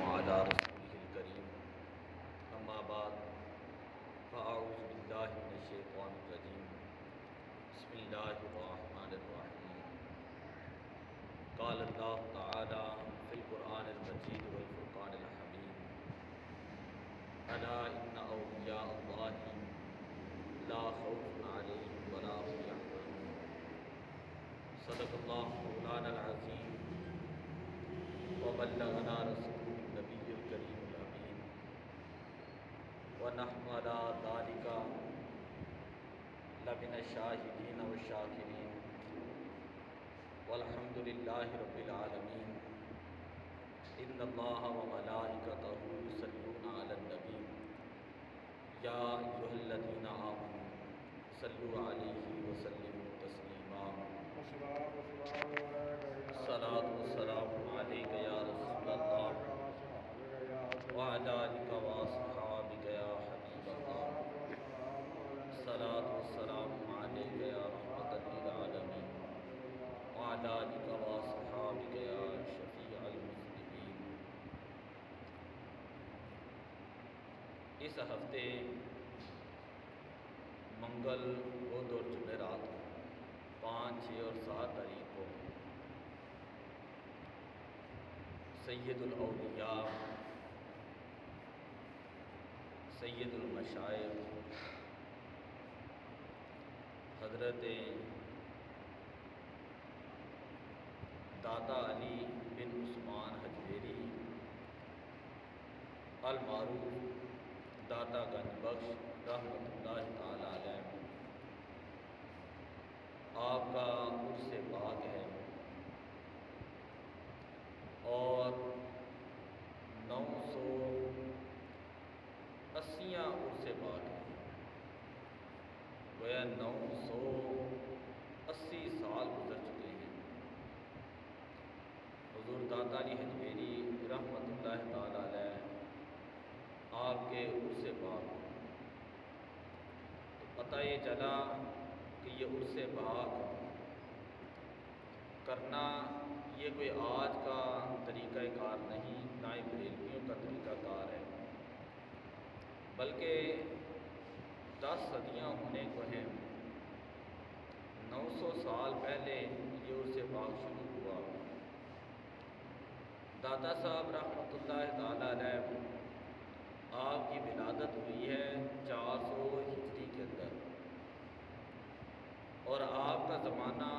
وعلى رسوله الكريم أما بعد فأعوذ بالله من الشيطان الرجيم بسم الله الرحمن الرحيم قال الله تعالى في القرآن المجيد والفرقان الحميد ألا إن أولياء الله لا خوف عليهم ولا هم يحزنون صدق الله مولانا العظيم وبلغنا رسول النبي الكريم الأمين ونحن على ذلك لمن الشاهدين والشاكرين والحمد لله رب العالمين إن الله وملائكته يصلون على النبي يا أيها الذين آمنوا صلوا عليه وسلموا تسليما الصلاة والسلام عليك يا رسول الله وعلى آلك وأصحابك يا حبيب الله الصلاة والسلام عليك يا رحمة للعالمين وعلى آلك وأصحابك يا شفيع المذنبين۔ اس ہفتے منگل بدھ اور جمعرات 5، 6 اور 7 تاریخ کو سید الاولیاء سید المشائخ حضرت داتا علی بن عثمان حجویری المعروف داتا گنج بخش رحمۃ اللہ تعالی علیہ آپ کا عرس پاک ہے اور 980 عرس پاک ہے، گویا 980 سال گزر چکے ہیں حضور داتا علی حجویری رحمۃ اللہ تعالی علیہ آپ کے عرس پاک۔ تو پتہ یہ چلا کہ یہ عرس پاک کرنا یہ کوئی آج کا طریقہ کار نہیں، نہ ہی بریلویوں کا طریقہ کار ہے، بلکہ 10 صدیاں ہونے کو ہیں۔ 900 سال پہلے یہ عرس پاک شروع ہوا۔ داتا صاحب رحمۃ اللہ تعالی علیہ آپ کی ولادت ہوئی ہے 400 ہجری کے اندر، اور آپ کا زمانہ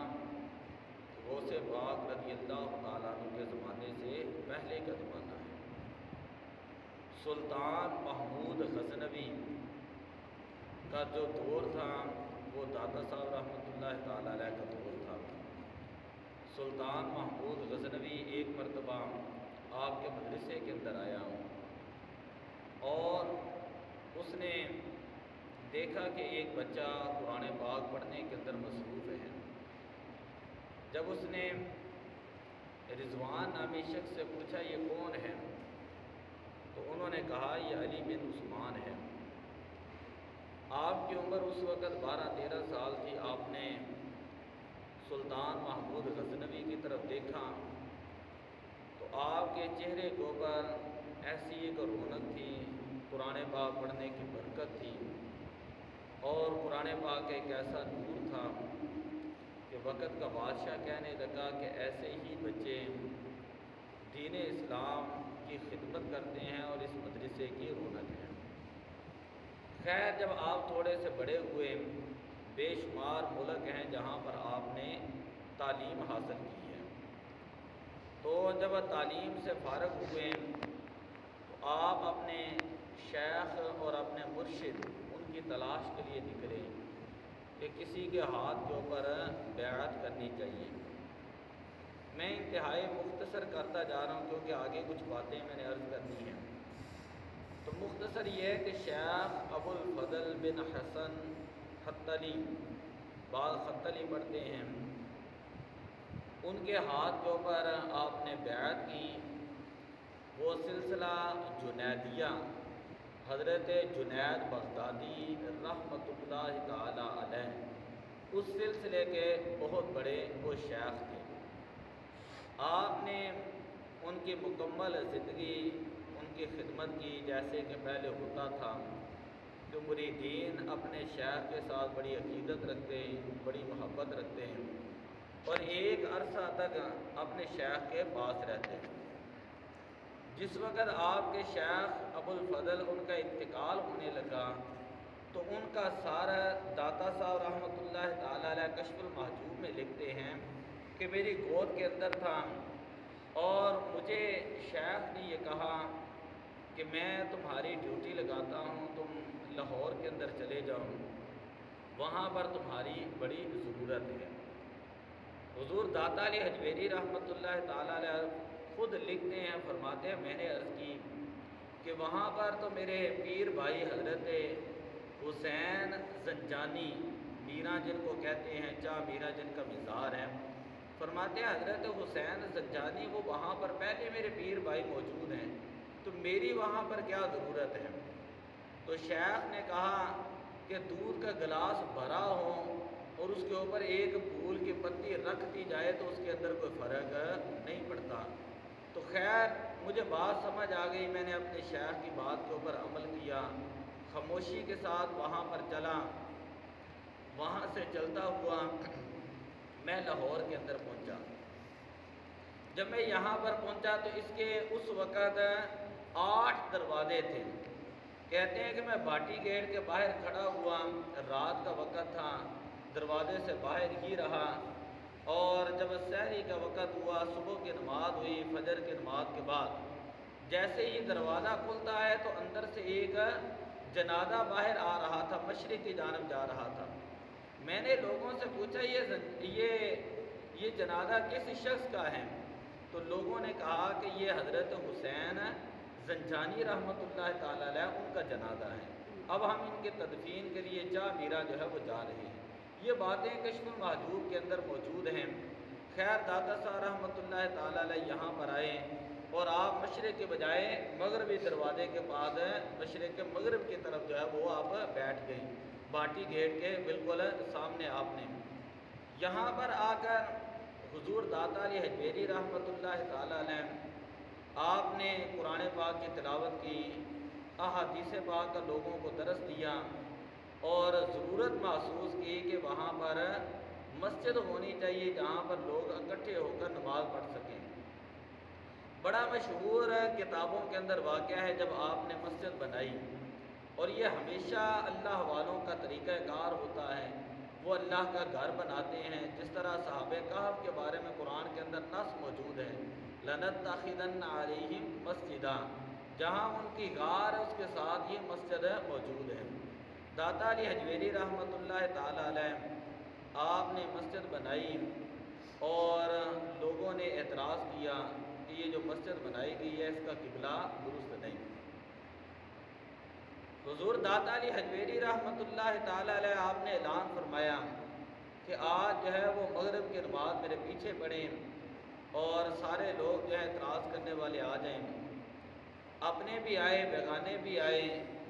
غوث پاک رضی اللہ تعالیٰ عنہ کے زمانے سے پہلے کا زمانہ ہے۔ سلطان محمود غزنوی کا جو دور تھا وہ داتا صاحب رحمۃ اللہ تعالیٰ علیہ کا دور تھا۔ سلطان محمود غزنوی ایک مرتبہ آپ کے مدرسے کے اندر آیا اور اس نے دیکھا کہ ایک بچہ قرآن پاک پڑھنے کے اندر مصروف ہے۔ جب اس نے رضوان نامی شخص سے پوچھا یہ کون ہے، تو انہوں نے کہا یہ علی بن عثمان ہے۔ آپ کی عمر اس وقت 12-13 سال تھی۔ آپ نے سلطان محمود غزنوی کی طرف دیکھا تو آپ کے چہرے کے اوپر ایسی ایک رونق تھی، قرآن پاک پڑھنے کی برکت تھی، اور قرآن پاک ایک ایسا نور تھا کہ وقت کا بادشاہ کہنے لگا کہ ایسے ہی بچے دین اسلام کی خدمت کرتے ہیں اور اس مدرسے کی رونق ہے۔ خیر، جب آپ تھوڑے سے بڑے ہوئے، بے شمار ملک ہیں جہاں پر آپ نے تعلیم حاصل کی ہے، تو جب تعلیم سے فارغ ہوئے تو آپ اپنے شیخ اور اپنے مرشد ان کی تلاش کے لیے نکلے کہ کسی کے ہاتھ کے اوپر بیعت کرنی چاہیے۔ میں انتہائی مختصر کرتا جا رہا ہوں کیونکہ آگے کچھ باتیں میں نے عرض کرنی ہیں۔ تو مختصر یہ ہے کہ شیخ ابو الفضل بن حسن خطلی، بعض خطلی پڑھتے ہیں، ان کے ہاتھ کے اوپر آپ نے بیعت کی۔ وہ سلسلہ جنیدیہ حضرت جنید بغدادی رحمۃ اللہ تعالی علیہ اس سلسلے کے بہت بڑے وہ شیخ تھے۔ آپ نے ان کی مکمل زندگی ان کی خدمت کی، جیسے کہ پہلے ہوتا تھا کہ مریدین اپنے شیخ کے ساتھ بڑی عقیدت رکھتے ہیں، بڑی محبت رکھتے ہیں اور ایک عرصہ تک اپنے شیخ کے پاس رہتے ہیں۔ جس وقت آپ کے شیخ ابو الفضل ان کا انتقال ہونے لگا تو ان کا سارا داتا صاحب رحمۃ اللہ تعالی علیہ کشف المحجوب میں لکھتے ہیں کہ میری گود کے اندر تھا اور مجھے شیخ نے یہ کہا کہ میں تمہاری ڈیوٹی لگاتا ہوں، تم لاہور کے اندر چلے جاؤ، وہاں پر تمہاری بڑی ضرورت ہے۔ حضور داتا علی حجویری رحمۃ اللہ تعالی علیہ خود لکھتے ہیں، فرماتے ہیں میں نے عرض کی کہ وہاں پر تو میرے پیر بھائی حضرت حسین زنجانی، میرا جن کو کہتے ہیں، چاہ میرا جن کا مزار ہے، فرماتے ہیں حضرت حسین زنجانی وہ وہاں پر پہلے میرے پیر بھائی موجود ہیں، تو میری وہاں پر کیا ضرورت ہے؟ تو شیخ نے کہا کہ دودھ کا گلاس بھرا ہو اور اس کے اوپر ایک پھول کی پتی رکھ دی جائے تو اس کے اندر کوئی فرق نہیں پڑتا۔ تو خیر مجھے بات سمجھ آ گئی، میں نے اپنے شیخ کی بات کے اوپر عمل کیا، خاموشی کے ساتھ وہاں پر چلا، وہاں سے چلتا ہوا میں لاہور کے اندر پہنچا۔ جب میں یہاں پر پہنچا تو اس کے اس وقت 8 دروازے تھے۔ کہتے ہیں کہ میں باٹی گیٹ کے باہر کھڑا ہوا، رات کا وقت تھا، دروازے سے باہر ہی رہا، اور جب سحری کا وقت ہوا، صبح کی نماز ہوئی، فجر کی نماز کے بعد جیسے ہی دروازہ کھلتا ہے تو اندر سے ایک جنازہ باہر آ رہا تھا، مشرق کی جانب جا رہا تھا۔ میں نے لوگوں سے پوچھا یہ جنازہ کس شخص کا ہے؟ تو لوگوں نے کہا کہ یہ حضرت حسین زنجانی رحمۃ اللہ تعالی علیہ ان کا جنازہ ہے، اب ہم ان کے تدفین کے لیے جا میرا جو ہے وہ جا رہے ہیں۔ یہ باتیں کشف المحجوب کے اندر موجود ہیں۔ خیر داتا صاحب رحمۃ اللہ تعالی علیہ یہاں پر آئے اور آپ مشرق کے بجائے مغربی دروازے کے بعد مشرق کے مغرب کی طرف جو ہے وہ آپ بیٹھ گئے، باٹی گیٹ کے بالکل سامنے آپ نے۔ یہاں پر آ کر حضور داتا علی حجویری رحمۃ اللہ تعالی علیہ آپ نے قرآن پاک کی تلاوت کی، احادیث پاک کا لوگوں کو درس دیا اور ضرورت محسوس کی کہ وہاں پر مسجد ہونی چاہیے جہاں پر لوگ اکٹھے ہو کر نماز پڑھ سکیں۔ بڑا مشہور کتابوں کے اندر واقعہ ہے جب آپ نے مسجد بنائی، اور یہ ہمیشہ اللہ والوں کا طریقہ کار ہوتا ہے، وہ اللہ کا گھر بناتے ہیں، جس طرح صحابہ کہف کے بارے میں قرآن کے اندر نص موجود ہے، لَنَتَّخِذَنَّ عَلَيْهِمْ مَسْجِدًا، جہاں ان کی غار ہے اس کے ساتھ یہ مسجد موجود ہے۔ داتا علی حجویری رحمۃ اللہ تعالی علیہ آپ نے مسجد بنائی اور لوگوں نے اعتراض کیا کہ یہ جو مسجد بنائی گئی ہے اس کا قبلہ درست نہیں۔ حضور داتا علی حجویری رحمۃ اللہ تعالی علیہ آپ نے اعلان فرمایا کہ آج جو ہے وہ مغرب کی نماز میرے پیچھے پڑھیں اور سارے لوگ جو ہے اعتراض کرنے والے آ جائیں، اپنے بھی آئے بیگانے بھی آئے،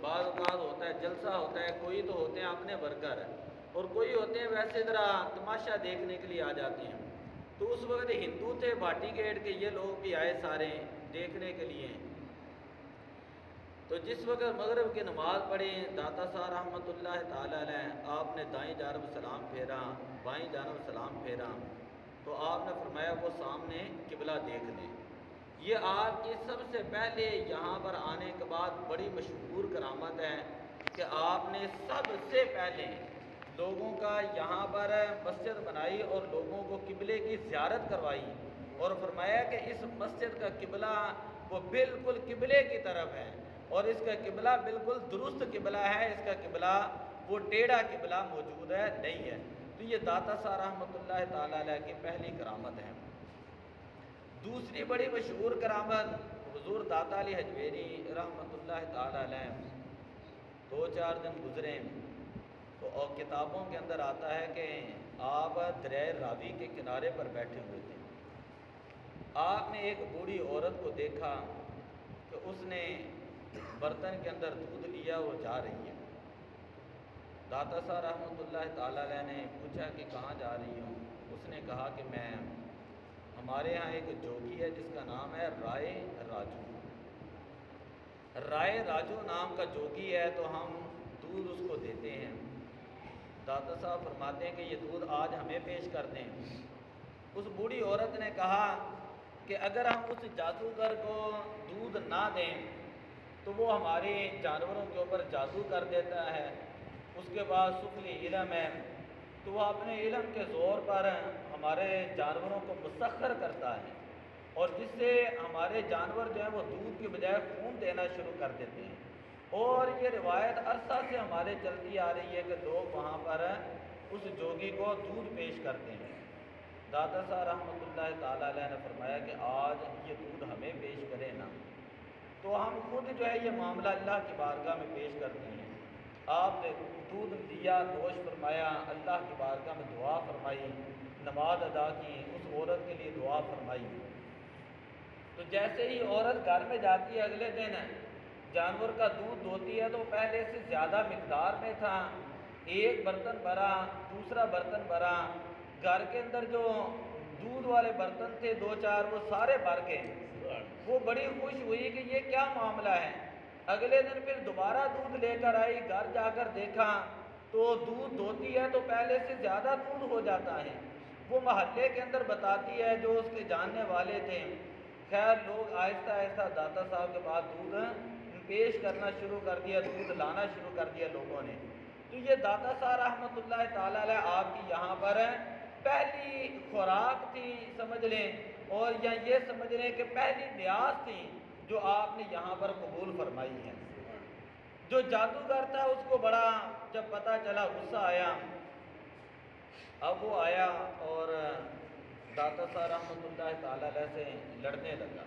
بعض اوقات ہوتا ہے جلسہ ہوتا ہے، کوئی تو ہوتے ہیں اپنے ورکر اور کوئی ہوتے ہیں ویسے ذرا تماشا دیکھنے کے لیے آ جاتے ہیں۔ تو اس وقت ہندو تھے باٹی گیٹ کے، یہ لوگ بھی آئے سارے دیکھنے کے لیے۔ تو جس وقت مغرب کی نماز پڑھی داتا صاحب رحمۃ اللہ تعالی علیہ آپ نے دائیں جانب سلام پھیرا، بائیں جانب سلام پھیرا، تو آپ نے فرمایا وہ سامنے قبلہ دیکھ لیں۔ یہ آپ کی سب سے پہلے یہاں پر آنے کے بعد بڑی مشہور کرامت ہے کہ آپ نے سب سے پہلے لوگوں کا یہاں پر مسجد بنائی اور لوگوں کو قبلے کی زیارت کروائی اور فرمایا کہ اس مسجد کا قبلہ وہ بالکل قبلے کی طرف ہے اور اس کا قبلہ بالکل درست قبلہ ہے، اس کا قبلہ وہ ٹیڑھا قبلہ موجود ہے نہیں ہے۔ تو یہ داتا صاحب رحمۃ اللہ تعالی علیہ کی پہلی کرامت ہے۔ دوسری بڑی مشہور کرامت حضور داتا علی حجویری رحمۃ اللہ تعالی علیہ 2-4 دن گزرے تو اور کتابوں کے اندر آتا ہے کہ آپ دریائے راوی کے کنارے پر بیٹھے ہوئے تھے۔ آپ نے ایک بوڑھی عورت کو دیکھا کہ اس نے برتن کے اندر دودھ لیا، وہ جا رہی ہے۔ داتا صاحب رحمۃ اللہ تعالی علیہ نے پوچھا کہ کہاں جا رہی ہوں؟ اس نے کہا کہ میں ہمارے ہاں ایک جوگی ہے جس کا نام ہے رائے راجو۔ رائے راجو نام کا جوگی ہے، تو ہم دودھ اس کو دیتے ہیں۔ داتا صاحب فرماتے ہیں کہ یہ دودھ آج ہمیں پیش کر دیں۔ اس بوڑھی عورت نے کہا کہ اگر ہم اس جادوگر کو دودھ نہ دیں تو وہ ہمارے جانوروں کے اوپر جادو کر دیتا ہے، اس کے بعد سفلی علم ہے تو وہ اپنے علم کے زور پر ہمارے جانوروں کو مسخر کرتا ہے، اور جس سے ہمارے جانور جو ہیں وہ دودھ کی بجائے خون دینا شروع کر دیتے ہیں۔ اور یہ روایت عرصہ سے ہمارے چلتی آ رہی ہے کہ لوگ وہاں پر اس جوگی کو دودھ پیش کرتے ہیں۔ داتا صاحب رحمۃ اللہ تعالیٰ علیہ نے فرمایا کہ آج یہ دودھ ہمیں پیش کرے نا، تو ہم خود جو ہے یہ معاملہ اللہ کی بارگاہ میں پیش کرتے ہیں۔ آپ نے دودھ لیا، نوش فرمایا، اللہ کی بارگاہ میں دعا فرمائی، نماز ادا کی، اس عورت کے لیے دعا فرمائی۔ تو جیسے ہی عورت گھر میں جاتی ہے اگلے دن جانور کا دودھ دھوتی ہے تو پہلے سے زیادہ مقدار میں تھا، ایک برتن بھرا، دوسرا برتن بھرا، گھر کے اندر جو دودھ والے برتن تھے دو چار وہ سارے بھر گئے۔ وہ بڑی خوش ہوئی کہ یہ کیا معاملہ ہے۔ اگلے دن پھر دوبارہ دودھ لے کر آئی، گھر جا کر دیکھا تو دودھ دھوتی ہے تو پہلے سے زیادہ دودھ ہو جاتا ہے۔ وہ محلے کے اندر بتاتی ہے جو اس کے جاننے والے تھے۔ خیر لوگ آہستہ آہستہ داتا صاحب کے بعد دودھ پیش کرنا شروع کر دیا، دودھ لانا شروع کر دیا لوگوں نے۔ تو یہ داتا صاحب رحمۃ اللہ تعالیٰ علیہ آپ کی یہاں پر پہلی خوراک تھی سمجھ لیں، اور یا یہ سمجھ لیں کہ پہلی نیاز تھی جو آپ نے یہاں پر قبول فرمائی ہے۔ جو جادوگر تھا اس کو بڑا جب پتہ چلا غصہ آیا، اب وہ آیا اور داتا صاحب رحمۃ اللہ تعالیٰ علیہ سے لڑنے لگا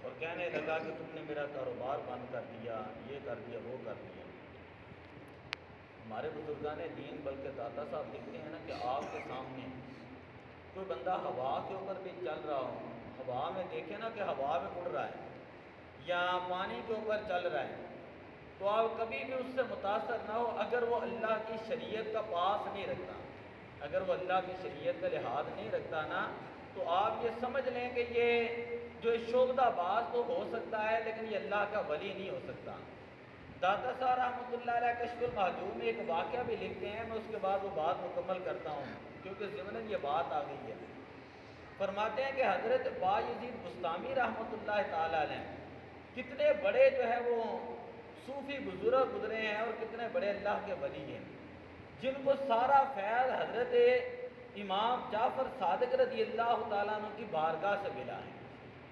اور کہنے لگا کہ تم نے میرا کاروبار بند کر دیا، یہ کر دیا، وہ کر دیا۔ ہمارے بزرگان دین بلکہ داتا صاحب لکھتے ہیں نا کہ آپ کے سامنے کوئی بندہ ہوا کے اوپر بھی چل رہا ہو، ہوا میں دیکھے نا کہ ہوا میں اڑ رہا ہے یا پانی کے اوپر چل رہا ہے، تو آپ کبھی بھی اس سے متاثر نہ ہو اگر وہ اللہ کی شریعت کا پاس نہیں رکھتا، اگر وہ اللہ کی شریعت کا لحاظ نہیں رکھتا نا، تو آپ یہ سمجھ لیں کہ یہ جو شعبدہ باز تو ہو سکتا ہے لیکن یہ اللہ کا ولی نہیں ہو سکتا۔ داتا صاحب رحمۃ اللہ علیہ کشف المحجوب میں ایک واقعہ بھی لکھتے ہیں، میں اس کے بعد وہ بات مکمل کرتا ہوں کیونکہ ضمناً یہ بات آ گئی ہے۔ فرماتے ہیں کہ حضرت بایزید بستامی رحمۃ اللہ تعالیٰ علیہ کتنے بڑے جو ہے وہ صوفی بزرگ گزرے ہیں اور کتنے بڑے اللہ کے ولی ہیں، جن کو سارا فیض حضرت امام جعفر صادق رضی اللہ تعالیٰ عنہ کی بارگاہ سے ملا ہے۔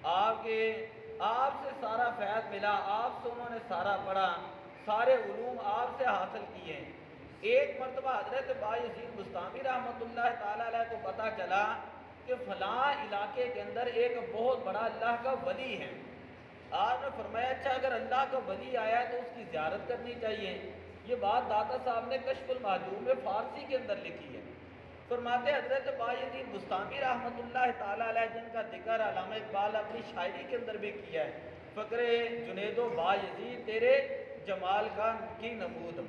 آپ سے سارا فیض ملا، آپ سے انہوں نے سارا پڑھا، سارے علوم آپ سے حاصل کیے۔ ایک مرتبہ حضرت بایزید بستامی رحمۃ اللہ تعالیٰ علیہ کو پتہ چلا کہ فلاں علاقے کے اندر ایک بہت بڑا اللہ کا ولی ہے۔ آپ نے فرمایا اچھا اگر اللہ کا ولی آیا ہے تو اس کی زیارت کرنی چاہیے۔ یہ بات داتا صاحب نے کشف المحجوب میں فارسی کے اندر لکھی ہے۔ فرماتے حضرت بایزید بستامی رحمۃ اللہ تعالیٰ علیہ جن کا ذکر علامہ اقبال اپنی شاعری کے اندر بھی کیا ہے، فقر جنید و بایزید تیرے جمال کی نمود،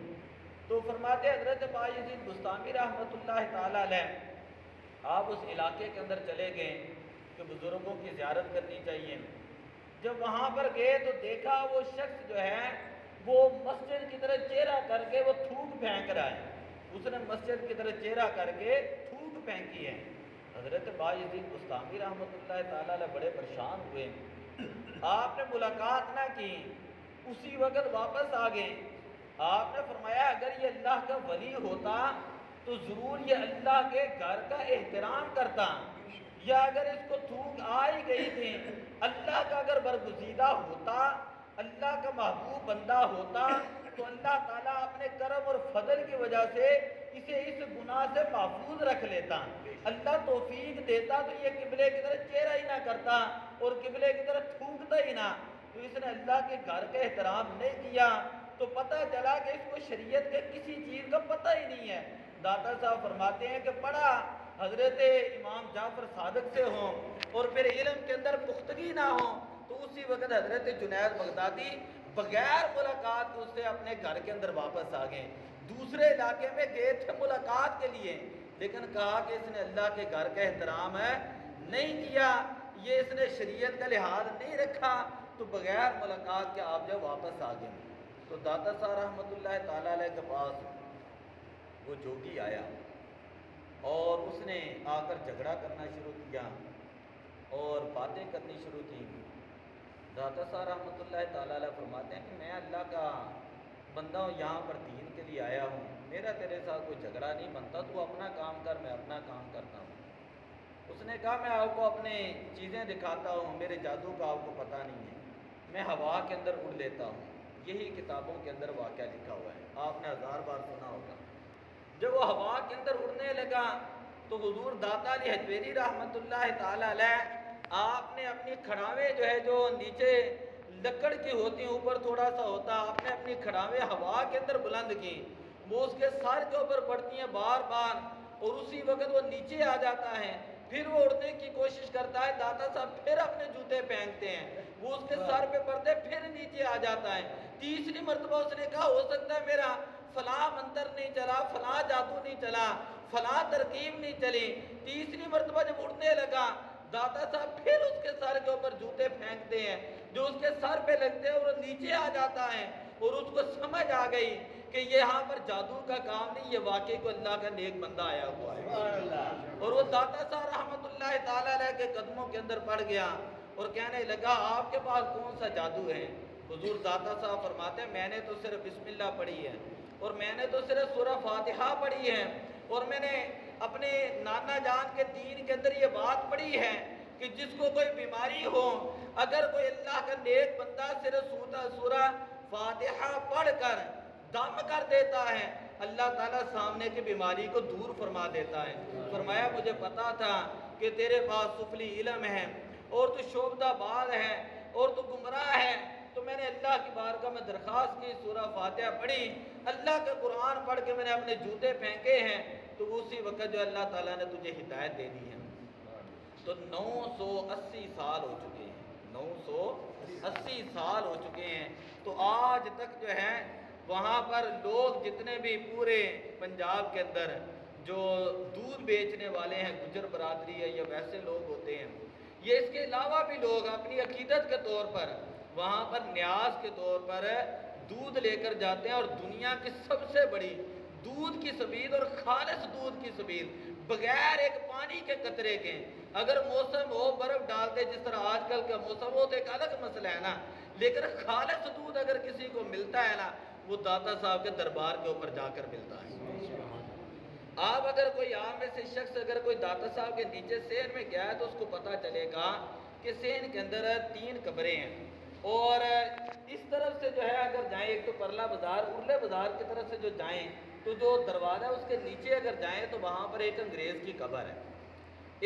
تو فرماتے حضرت بایزید بستامی رحمۃ اللہ تعالیٰ علیہ آپ اس علاقے کے اندر چلے گئے کہ بزرگوں کی زیارت کرنی چاہیے۔ جب وہاں پر گئے تو دیکھا وہ شخص جو ہے وہ مسجد کی طرح چہرہ کر کے وہ تھوک پھینک رہا ہے، اس نے مسجد کی طرح چہرہ کر کے تھوک پھینکی ہے۔ حضرت بایزید بستامی رحمۃ اللہ تعالیٰ علیہ بڑے پریشان ہوئے، آپ نے ملاقات نہ کی، اسی وقت واپس آ گئے۔ آپ نے فرمایا اگر یہ اللہ کا ولی ہوتا تو ضرور یہ اللہ کے گھر کا احترام کرتا، یا اگر اس کو تھوک آ ہی گئی تھی، اللہ کا اگر برگزیدہ ہوتا، اللہ کا محبوب بندہ ہوتا تو اللہ تعالیٰ اپنے کرم اور فضل کی وجہ سے اسے اس گناہ سے محفوظ رکھ لیتا۔ اللہ توفیق دیتا تو یہ قبلے کی طرف چہرہ ہی نہ کرتا اور قبلے کی طرف تھوکتا ہی نہ، تو اس نے اللہ کے گھر کا احترام نہیں کیا تو پتہ چلا کہ اس کو شریعت کے کسی چیز کا پتہ ہی نہیں ہے۔ داتا صاحب فرماتے ہیں کہ پڑھا حضرت امام جعفر صادق سے ہوں اور پھر علم کے اندر پختگی نہ ہو تو اسی وقت حضرت جنید بغدادی بغیر ملاقات کے اس سے اپنے گھر کے اندر واپس آ گئے۔ دوسرے علاقے میں گئے تھے ملاقات کے لیے لیکن کہا کہ اس نے اللہ کے گھر کا احترام ہے نہیں کیا، یہ اس نے شریعت کا لحاظ نہیں رکھا، تو بغیر ملاقات کے آپ جب واپس آ گئے۔ تو داتا صاحب رحمۃ اللہ تعالیٰ علیہ کے پاس وہ جوگی آیا اور اس نے آ کر جھگڑا کرنا شروع کیا اور باتیں کرنی شروع کی۔ داتا صاحب رحمۃ اللہ تعالیٰ علیہ فرماتے ہیں کہ میں اللہ کا بندہ ہوں، یہاں پر دین کے لیے آیا ہوں، میرا تیرے ساتھ کوئی جھگڑا نہیں بنتا، تو اپنا کام کر، میں اپنا کام کرتا ہوں۔ اس نے کہا میں آپ کو اپنے چیزیں دکھاتا ہوں، میرے جادو کا آپ کو پتہ نہیں ہے، میں ہوا کے اندر اڑ لیتا ہوں۔ یہی کتابوں کے اندر واقعہ لکھا ہوا ہے، آپ نے 1000 بار سنا ہوگا۔ جب وہ ہوا کے اندر اڑنے لگا تو حضور داتا علی حجویری رحمۃ اللہ تعالیٰ علیہ آپ نے اپنی کھڑاویں جو ہے جو نیچے لکڑ کی ہوتی ہیں، اوپر تھوڑا سا ہوتا، آپ نے اپنی کھڑاویں ہوا کے اندر بلند کی، وہ اس کے سر کے اوپر پڑتی ہیں بار بار، اور اسی وقت وہ نیچے آ جاتا ہے، پھر وہ اڑنے کی کوشش کرتا ہے، داتا صاحب پھر اپنے جوتے پہنتے ہیں، وہ اس کے سر پہ پڑتے پھر نیچے آ جاتا ہے۔ تیسری مرتبہ اس نے کہا ہو سکتا ہے میرا فلاں منتر نہیں چلا، فلاں جادو نہیں چلا، فلاں ترکیب نہیں چلی۔ تیسری مرتبہ جب اڑنے لگا، داتا صاحب پھر اس کے سر کے اوپر جوتے پھینکتے ہیں، جو اس کے سر پہ لگتے ہیں اور وہ نیچے آ جاتا ہے، اور اس کو سمجھ آ گئی کہ یہ یہاں پر جادو کا کام نہیں، یہ واقعی کو اللہ کا نیک بندہ آیا ہوا ہے۔ اور وہ داتا صاحب رحمۃ اللہ تعالیٰ علیہ کے قدموں کے اندر پڑ گیا اور کہنے لگا آپ کے پاس کون سا جادو ہے؟ حضور داتا صاحب فرماتے ہیں میں نے تو صرف بسم اللہ پڑھی ہے، اور میں نے تو صرف سورہ فاتحہ پڑھی ہے، اور میں نے اپنے نانا جان کے دین کے اندر یہ بات پڑھی ہے کہ جس کو کوئی بیماری ہو، اگر کوئی اللہ کا نیک بندہ صرف سورہ فاتحہ پڑھ کر دم کر دیتا ہے، اللہ تعالیٰ سامنے کی بیماری کو دور فرما دیتا ہے۔ فرمایا مجھے پتا تھا کہ تیرے پاس سفلی علم ہے اور تو شعبدہ باز ہے اور تو گمراہ ہے، تو میں نے اللہ کی بارگاہ میں درخواست کی، سورہ فاتحہ پڑھی، اللہ کا قرآن پڑھ کے میں نے اپنے جوتے پھینکے ہیں، تو اسی وقت جو اللہ تعالیٰ نے تجھے ہدایت دے دی ہے۔ تو 980 سال ہو چکے ہیں، 980 سال ہو چکے ہیں، تو آج تک جو ہے وہاں پر لوگ جتنے بھی پورے پنجاب کے اندر جو دودھ بیچنے والے ہیں، گجر برادری ہے یا ویسے لوگ ہوتے ہیں، یہ اس کے علاوہ بھی لوگ اپنی عقیدت کے طور پر وہاں پر نیاز کے طور پر دودھ لے کر جاتے ہیں، اور دنیا کی سب سے بڑی دودھ کی سبیل اور خالص دودھ کی سبیل بغیر ایک پانی کے قطرے کے، اگر موسم ہو برف ڈالتے جس طرح آج کل کا موسم ہو تو ایک الگ مسئلہ ہے نا، لیکن خالص دودھ اگر کسی کو ملتا ہے نا، وہ داتا صاحب کے دربار کے اوپر جا کر ملتا ہے۔ آپ اگر کوئی عام میں سے شخص اگر کوئی داتا صاحب کے نیچے سین میں گیا ہے تو اس کو پتہ چلے گا کہ سین کے اندر 3 قبریں ہیں، اور اس طرف سے جو ہے اگر جائیں، ایک تو پرلا بازار ارلے بازار کی طرف سے جو جائیں تو جو دروازہ ہے اس کے نیچے اگر جائیں تو وہاں پر ایک انگریز کی قبر ہے۔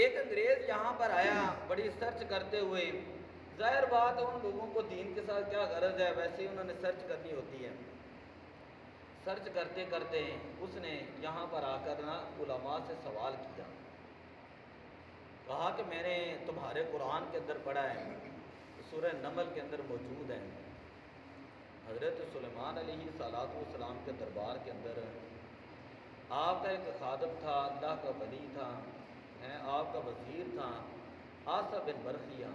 ایک انگریز یہاں پر آیا بڑی سرچ کرتے ہوئے، ظاہر بات ہے ان لوگوں کو دین کے ساتھ کیا غرض ہے، ویسے ہی انہوں نے سرچ کرنی ہوتی ہے۔ سرچ کرتے کرتے اس نے یہاں پر آ کر نا علماء سے سوال کیا، کہا کہ میں نے تمہارے قرآن کے اندر پڑھا ہے، سورہ نمل کے اندر موجود ہے، حضرت سلیمان علیہ السلام کے دربار کے اندر آپ کا ایک خادم تھا، اللہ کا ولی تھا، آپ کا وزیر تھا، آصف بن برخیہ،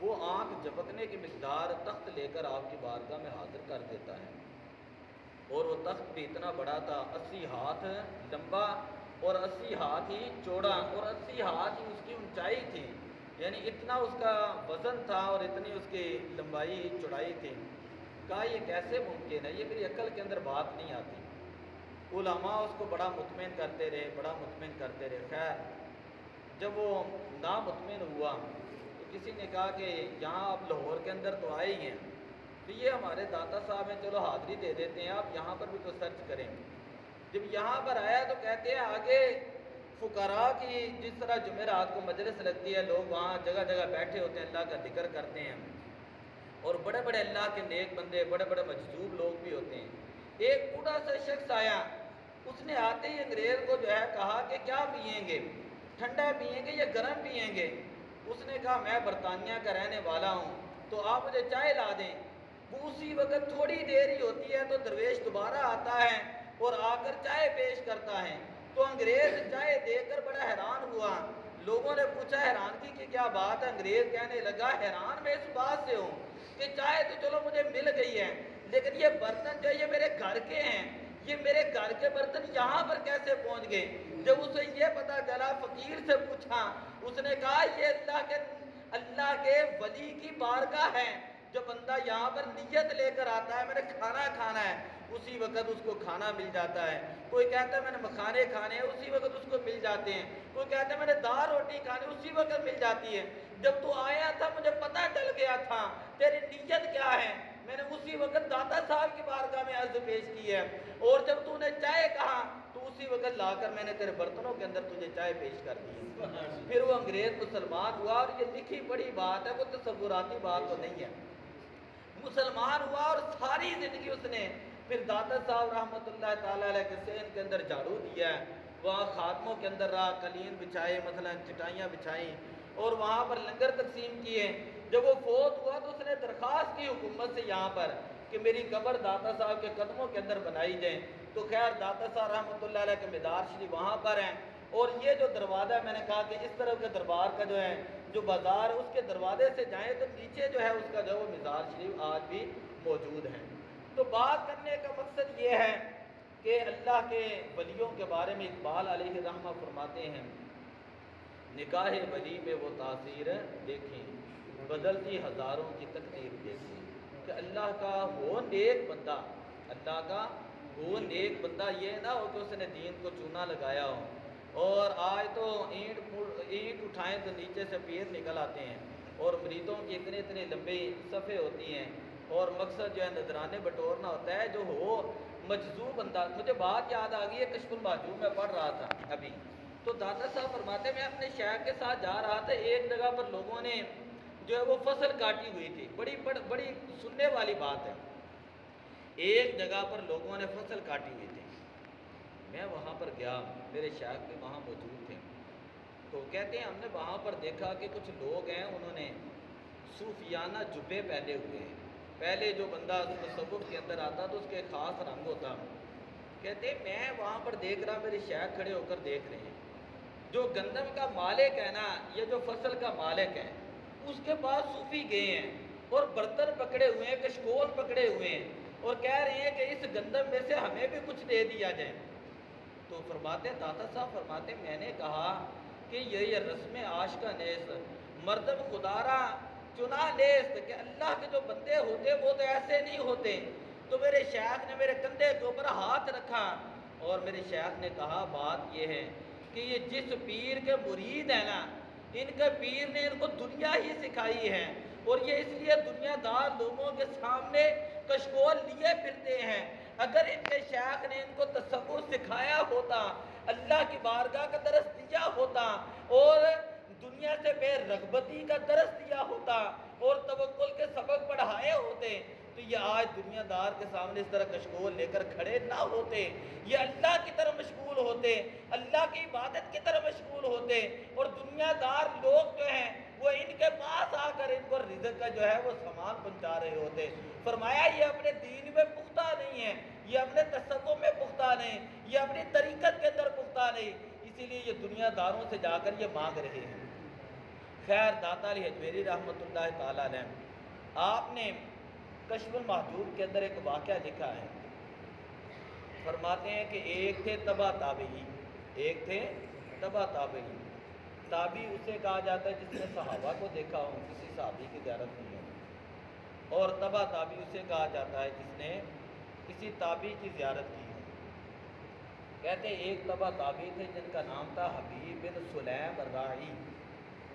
وہ آنکھ جھپکنے کی مقدار تخت لے کر آپ کی بارگاہ میں حاضر کر دیتا ہے، اور وہ تخت بھی اتنا بڑا تھا، 80 ہاتھ لمبا اور 80 ہاتھ ہی چوڑا اور 80 ہاتھ ہی اس کی اونچائی تھی، یعنی اتنا اس کا وزن تھا اور اتنی اس کی لمبائی چوڑائی تھی۔ کہا یہ کیسے ممکن ہے، یہ میری عقل کے اندر بات نہیں آتی۔ علماء اس کو بڑا مطمئن کرتے رہے، بڑا مطمئن کرتے رہے۔ خیر جب وہ نامطمئن ہوا تو کسی نے کہا کہ یہاں آپ لاہور کے اندر تو آئے ہی ہیں، تو یہ ہمارے داتا صاحب ہیں، چلو حاضری دے دیتے ہیں، آپ یہاں پر بھی تو سرچ کریں۔ جب یہاں پر آیا تو کہتے ہیں آگے فقراء کی جس طرح جمعرات کو مجلس لگتی ہے، لوگ وہاں جگہ جگہ بیٹھے ہوتے ہیں، اللہ کا ذکر کرتے ہیں، اور بڑے بڑے اللہ کے نیک بندے، بڑے بڑے مجذوب لوگ بھی ہوتے ہیں۔ ایک بوڑھا سا شخص آیا، اس نے آتے ہی انگریز کو جو ہے کہا کہ کیا پئیں گے، ٹھنڈا پئیں گے یا گرم پئیں گے؟ اس نے کہا میں برطانیہ کا رہنے والا ہوں تو آپ مجھے چائے لا دیں۔ وہ اسی وقت تھوڑی دیر ہی ہوتی ہے تو درویش دوبارہ آتا ہے اور آ کر چائے پیش کرتا ہے، تو انگریز چائے دے کر بڑا حیران ہوا، لوگوں نے پوچھا حیرانگی کی کیا بات ہے؟ انگریز کہنے لگا حیران میں اس بات سے ہوں کہ چائے تو چلو مجھے مل گئی ہے، لیکن یہ برتن جو یہ میرے گھر کے ہیں، یہ میرے گھر کے برتن یہاں پر کیسے پہنچ گئے؟ جب اسے یہ پتا چلا، فقیر سے پوچھا، اس نے کہا یہ اللہ کے ولی کی بارگاہ ہے، جو بندہ یہاں پر نیت لے کر آتا ہے میں نے کھانا ہے، اسی وقت اس کو کھانا مل جاتا ہے۔ کوئی کہتا ہے میں نے مکھانے کھانے ہیں، اسی وقت اس کو مل جاتے ہیں۔ کوئی کہتا ہے میں نے دال روٹی کھانی، اسی وقت مل جاتی ہے۔ جب تو آیا تھا مجھے پتہ چل گیا تھا تیری نیت کیا ہے، میں نے اسی وقت داتا صاحب کی بارگاہ میں عرض پیش کی ہے، اور جب تو نے چائے کہا تو اسی وقت لا کر میں نے تیرے برتنوں کے اندر تجھے چائے پیش کر دی۔ پھر وہ انگریز مسلمان ہوا، اور یہ لکھی پڑھی بات ہے، وہ تصوراتی بات تو نہیں ہے۔ مسلمان ہوا اور ساری زندگی اس نے پھر داتا صاحب رحمۃ اللہ تعالیٰ علیہ کے سین کے اندر جھاڑو دیا ہے، وہاں خاتموں کے اندر رہا، قلین بچھائے، مثلا چٹائیاں بچھائیں، اور وہاں پر لنگر تقسیم کیے۔ جب وہ فوت ہوا تو اس نے درخواست کی حکومت سے یہاں پر کہ میری قبر داتا صاحب کے قدموں کے اندر بنائی جائے، تو خیر داتا صاحب رحمۃ اللہ علیہ کے مدار شریف وہاں پر ہیں، اور یہ جو دروازہ میں نے کہا کہ اس طرف کے دربار کا جو ہے جو بازار ہے اس کے دروازے سے جائیں تو نیچے جو ہے اس کا جو وہ مزار شریف آج بھی موجود ہے۔ تو بات کرنے کا مقصد یہ ہے کہ اللہ کے ولیوں کے بارے میں اقبال علیہ الرحمہ فرماتے ہیں، نکاح ولی میں وہ تاثیر دیکھیں، بدلتی ہزاروں کی تقدیر دیکھیں، کہ اللہ کا وہ نیک بندہ، اللہ کا وہ نیک بندہ یہ نہ ہو کہ اس نے دین کو چونا لگایا ہو، اور آج تو اینٹ اٹھائیں تو نیچے سے پیر نکل آتے ہیں، اور مریدوں کی اتنے لمبی صفحے ہوتی ہیں، اور مقصد جو ہے نذرانے بٹورنا ہوتا ہے، جو ہو مجذوب بندہ۔ مجھے بات یاد آ گئی ہے، کشف المحجوب میں پڑھ رہا تھا ابھی، تو داتا صاحب فرماتے میں اپنے شیخ کے ساتھ جا رہا تھا، ایک جگہ پر لوگوں نے جو ہے وہ فصل کاٹی ہوئی تھی، بڑی سننے والی بات ہے، ایک جگہ پر لوگوں نے فصل کاٹی ہوئی تھی، میں وہاں پر گیا، میرے شیخ بھی وہاں موجود تھے، تو کہتے ہیں ہم نے وہاں پر دیکھا کہ کچھ لوگ ہیں انہوں نے صوفیانہ جبے پہنے ہوئے ہیں، پہلے جو بندہ تصوف کے اندر آتا تو اس کے خاص رنگ ہوتا، کہتے ہیں میں وہاں پر دیکھ رہا، میرے شیخ کھڑے ہو کر دیکھ رہے ہیں، جو گندم کا مالک ہے نا، یہ جو فصل کا مالک ہے، اس کے پاس صوفی گئے ہیں اور برتن پکڑے ہوئے ہیں، کشکول پکڑے ہوئے ہیں، اور کہہ رہے ہیں کہ اس گندم میں سے ہمیں بھی کچھ دے دیا جائے۔ تو فرماتے ہیں داتا صاحب فرماتے میں نے کہا کہ یہ رسم عاشقہ نیست، مردم خدارا چنا نیست، کہ اللہ کے جو بندے ہوتے وہ تو ایسے نہیں ہوتے۔ تو میرے شیخ نے میرے کندھے کے اوپر ہاتھ رکھا، اور میرے شیخ نے کہا بات یہ ہے کہ یہ جس پیر کے مرید ہیں نا، ان کے پیر نے ان کو دنیا ہی سکھائی ہے، اور یہ اس لیے دنیا دار لوگوں کے سامنے کشکول لیے پھرتے ہیں۔ اگر ان کے شیخ نے ان کو تصور سکھایا ہوتا، اللہ کی بارگاہ کا درس دیا ہوتا، اور دنیا سے بے رغبتی کا درس دیا ہوتا، اور توکل کے سبق پڑھائے ہوتے، تو یہ آج دنیا دار کے سامنے اس طرح کشکول لے کر کھڑے نہ ہوتے، یہ اللہ کی طرف مشغول ہوتے، اللہ کی عبادت کی طرف مشغول ہوتے، اور دنیا دار لوگ جو ہیں وہ ان کے پاس آ کر ان کو رزق کا جو ہے وہ سامان پہنچا رہے ہوتے۔ فرمایا یہ اپنے دین میں پختہ نہیں ہے، یہ اپنے تصوف میں پختہ نہیں، یہ اپنی طریقت کے اندر پختہ نہیں، اسی لیے یہ دنیا داروں سے جا کر یہ مانگ رہے ہیں۔ خیر داتا علی حجویری رحمۃ اللہ تعالیٰ علیہ، آپ نے کشف المحجوب کے اندر ایک واقعہ لکھا ہے، فرماتے ہیں کہ ایک تھے تبع تابعی، ایک تھے تبع تابعی، تابعی اسے کہا جاتا ہے جس نے صحابہ کو دیکھا ہو، کسی صحابی کی زیارت کی ہو، اور تبع تابعی اسے کہا جاتا ہے جس نے کسی تابعی کی زیارت کی ہو۔ کہتے ہیں ایک تبع تابعی تھے جن کا نام تھا حبیب بن سلیم الراعی،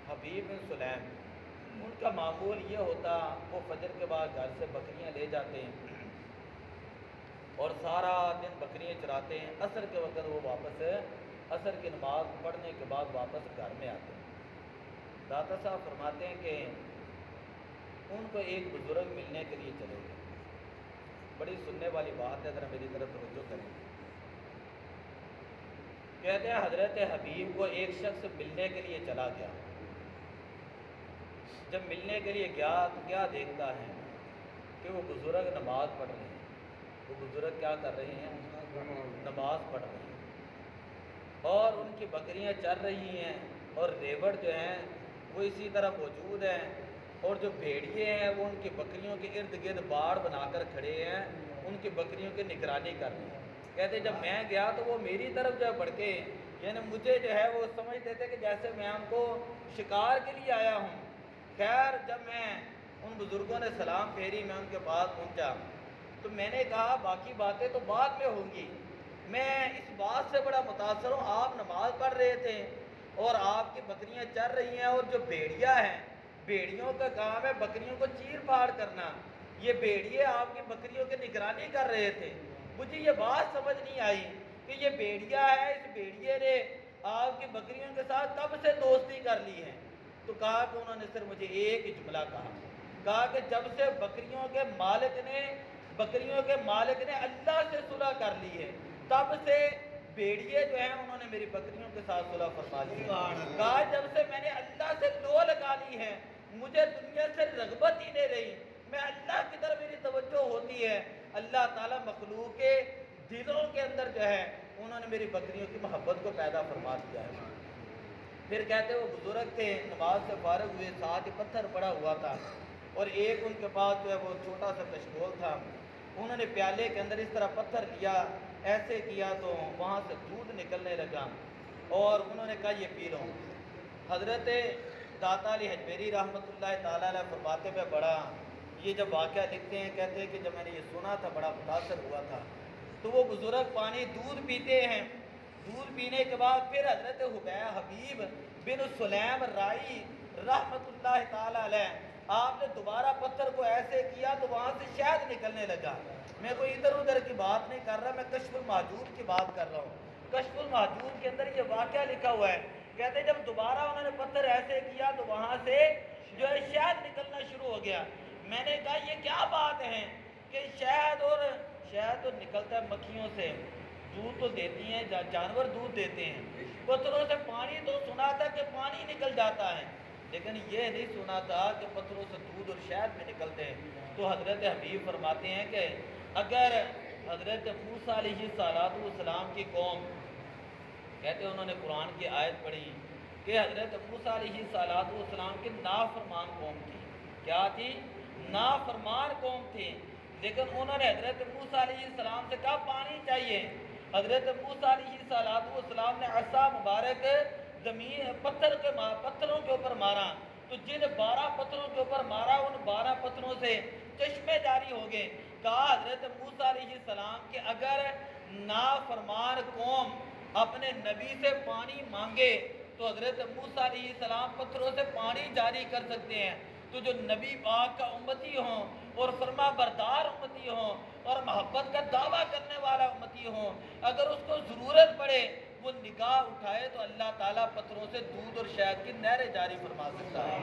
حبیب بن سلیم، ان کا معمول یہ ہوتا وہ فجر کے بعد گھر سے بکریاں لے جاتے ہیں اور سارا دن بکریاں چراتے ہیں، عصر کے وقت وہ واپس عصر کی نماز پڑھنے کے بعد واپس گھر میں آتے ہیں۔ داتا صاحب فرماتے ہیں کہ ان کو ایک بزرگ ملنے کے لیے چلے گئے، بڑی سننے والی بات ہے، ذرا میری طرف توجہ کریں۔ کہتے ہیں حضرت حبیب کو ایک شخص ملنے کے لیے چلا گیا، جب ملنے کے لیے گیا تو کیا دیکھتا ہے کہ وہ بزرگ نماز پڑھ رہے ہیں، وہ بزرگ کیا کر رہے ہیں؟ نماز پڑھ رہے ہیں، اور ان کی بکریاں چر رہی ہیں، اور ریوڑ جو ہیں وہ اسی طرح موجود ہیں، اور جو بھیڑیے ہیں وہ ان کی بکریوں کے ارد گرد باڑ بنا کر کھڑے ہیں، ان کی بکریوں کی نگرانی کر رہے ہیں۔ کہتے جب میں گیا تو وہ میری طرف جو ہے بڑھ کے، یعنی مجھے جو ہے وہ سمجھتے تھے کہ جیسے میں ان کو شکار کے لیے آیا ہوں۔ خیر جب میں ان بزرگوں نے سلام پھیری، میں ان کے پاس پہنچا تو میں نے کہا باقی باتیں تو بعد میں ہوں گی، میں اس بات سے بڑا متاثر ہوں، آپ نماز پڑھ رہے تھے اور آپ کی بکریاں چر رہی ہیں، اور جو بھیڑیا ہیں، بھیڑیوں کا کام ہے بکریوں کو چیر پھاڑ کرنا، یہ بھیڑیے آپ کی بکریوں کی نگرانی کر رہے تھے۔ مجھے یہ بات سمجھ نہیں آئی کہ یہ بھیڑیا ہے، اس بھیڑیے نے آپ کی بکریوں کے ساتھ کب سے دوستی کر لی ہے؟ تو کہا کہ انہوں نے صرف مجھے ایک ہی جملہ کہا کہ جب سے بکریوں کے مالک نے اللہ سے صلح کر لی ہے، تب سے بھیڑیے جو ہیں انہوں نے میری بکریوں کے ساتھ صلح فرما لی ہے۔ کہا جب سے میں نے اللہ سے لو لگا لی ہے، مجھے دنیا سے رغبت ہی نہیں رہی، میں اللہ کی طرف میری توجہ ہوتی ہے، اللہ تعالیٰ مخلوق کے دلوں کے اندر جو ہے انہوں نے میری بکریوں کی محبت کو پیدا فرما دیا ہے۔ پھر کہتے وہ بزرگ تھے، نماز سے فارغ ہوئے، ساتھ ہی پتھر پڑا ہوا تھا، اور ایک ان کے پاس جو ہے وہ چھوٹا سا کشکول تھا، انہوں نے پیالے کے اندر اس طرح پتھر لیا، ایسے کیا تو وہاں سے دودھ نکلنے لگا، اور انہوں نے کہا یہ پی لو۔ حضرت داتا علی حجویری رحمۃ اللہ تعالیٰ علیہ فرماتے پہ بڑا یہ جب واقعہ لکھتے ہیں، کہتے ہیں کہ جب میں نے یہ سنا تھا بڑا متاثر ہوا تھا۔ تو وہ بزرگ پانی دودھ پیتے ہیں، دودھ پینے کے بعد پھر حضرت حبیب بن سلیم رائی رحمۃ اللہ تعالیٰ علیہ آپ نے دوبارہ پتھر کو ایسے کیا تو وہاں سے شہد نکلنے لگا۔ میں کوئی ادھر ادھر کی بات نہیں کر رہا، میں کشف المحجوب کی بات کر رہا ہوں۔ کشف المحجوب کے اندر یہ واقعہ لکھا ہوا ہے، کہتے جب دوبارہ انہوں نے پتھر ایسے کیا تو وہاں سے جو ہے شہد نکلنا شروع ہو گیا۔ میں نے کہا یہ کیا بات ہے کہ شہد تو نکلتا ہے مکھیوں سے، دودھ تو دیتی ہیں، جانور دودھ دیتے ہیں، پتھروں سے پانی تو سنا تھا کہ پانی نکل جاتا ہے، لیکن یہ نہیں سنا تھا کہ پتھروں سے دودھ اور شہد بھی نکلتے ہیں۔ تو حضرت حبیب فرماتے ہیں کہ اگر حضرت موسیٰ علیہ السلام کی قوم، کہتے ہیں انہوں نے قرآن کی آیت پڑھی کہ حضرت موسیٰ علیہ السلام کی نافرمان قوم تھی، کیا تھی؟ نافرمان قوم تھی، لیکن انہوں نے حضرت موسیٰ علیہ السلام سے کہا پانی چاہیے۔ حضرت موسیٰ علیہ السلام نے عصا مبارک پتھروں کے اوپر مارا، تو جن 12 پتھروں کے اوپر مارا ان 12 پتھروں سے چشمے جاری ہو گئے۔ کہا حضرت موسیٰ علیہ السلام کہ اگر نافرمان قوم اپنے نبی سے پانی مانگے تو حضرت موسیٰ علیہ السلام پتھروں سے پانی جاری کر سکتے ہیں، تو جو نبی پاک کا امتی ہوں اور فرما بردار امتی ہوں اور محبت کا دعویٰ کرنے والا امتی ہوں، اگر اس کو ضرورت پڑے وہ نگاہ اٹھائے تو اللہ تعالیٰ پتھروں سے دودھ اور شہد کی نہریں جاری فرما سکتا ہے،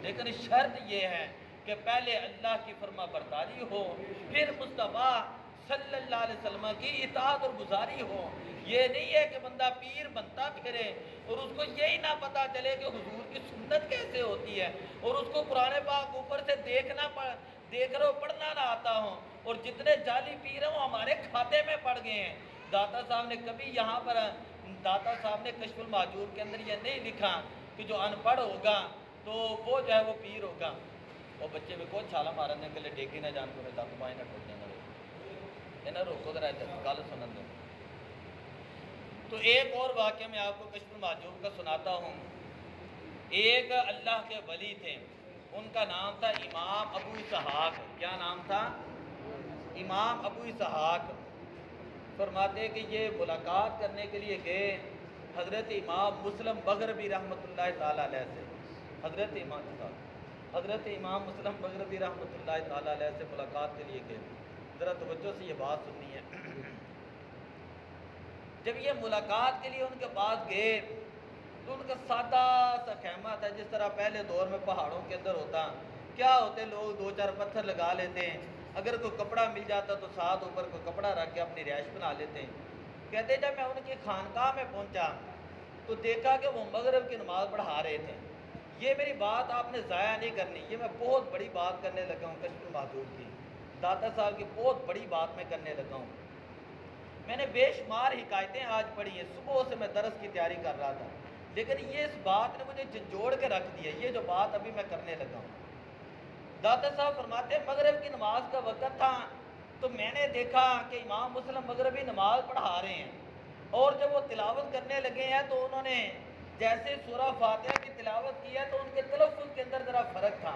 لیکن شرط یہ ہے کہ پہلے اللہ کی فرما برداری ہو، پھر مصطفیٰ صلی اللہ علیہ وسلم کی اطاعت اور گزاری ہو۔ یہ نہیں ہے کہ بندہ پیر بنتا پھرے اور اس کو یہی نہ پتا چلے کہ حضور کی سنت کیسے ہوتی ہے، اور اس کو قرآن پاک اوپر سے دیکھ رہے ہو پڑھنا نہ آتا ہو، اور جتنے جعلی پیر ہیں وہ ہمارے کھاتے میں پڑ گئے ہیں۔ داتا صاحب نے کبھی یہاں پر داتا صاحب نے کشف المحجوب کے اندر یہ نہیں لکھا کہ جو ان پڑھ ہوگا تو وہ جو ہے وہ پیر ہوگا۔ وہ بچے میں کو چھالا مارنے کے لیے ڈیگی نہ جان کو داتو مائیں نہ ٹوٹ دینا انہیں روکو ذرا گل سنن دو۔ تو ایک اور واقعہ میں آپ کو کشف المحجوب کا سناتا ہوں۔ ایک اللہ کے ولی تھے، ان کا نام تھا امام ابو اسحاق۔ کیا نام تھا؟ امام ابو اسحاق۔ فرماتے کہ یہ ملاقات کرنے کے لیے گئے حضرت امام مسلم بغربی رحمۃ اللہ تعالیٰ علیہ سے، حضرت امام مسلم بغربی رحمۃ اللہ تعالیٰ علیہ سے ملاقات کے لیے گئے۔ ذرا توجہ سے یہ بات سننی ہے۔ جب یہ ملاقات کے لیے ان کے پاس گئے تو ان کا سادہ سا خیمہ تھا، جس طرح پہلے دور میں پہاڑوں کے اندر ہوتا، کیا ہوتے لوگ 2-4 پتھر لگا لیتے ہیں، اگر کوئی کپڑا مل جاتا تو ساتھ اوپر کوئی کپڑا رکھ کے اپنی رہائش بنا لیتے ہیں۔ کہتے جب میں ان کی خانقاہ میں پہنچا تو دیکھا کہ وہ مغرب کی نماز پڑھا رہے تھے۔ یہ میری بات آپ نے ضائع نہیں کرنی، یہ میں بہت بڑی بات کرنے لگا ہوں کشف المحجوب کی، داتا صاحب کی بہت بڑی بات میں کرنے لگا ہوں۔ میں نے بے شمار حکایتیں آج پڑھی ہیں، صبح سے میں درس کی تیاری کر رہا تھا، لیکن یہ اس بات نے مجھے جھنجھوڑ کے رکھ دیا، یہ جو بات ابھی میں کرنے لگا ہوں۔ داتا صاحب فرماتے ہیں مغرب کی نماز کا وقت تھا تو میں نے دیکھا کہ امام مسلم مغربی نماز پڑھا رہے ہیں، اور جب وہ تلاوت کرنے لگے ہیں تو انہوں نے جیسے سورہ فاتحہ کی تلاوت کی ہے تو ان کے تلفظ کے اندر ذرا فرق تھا،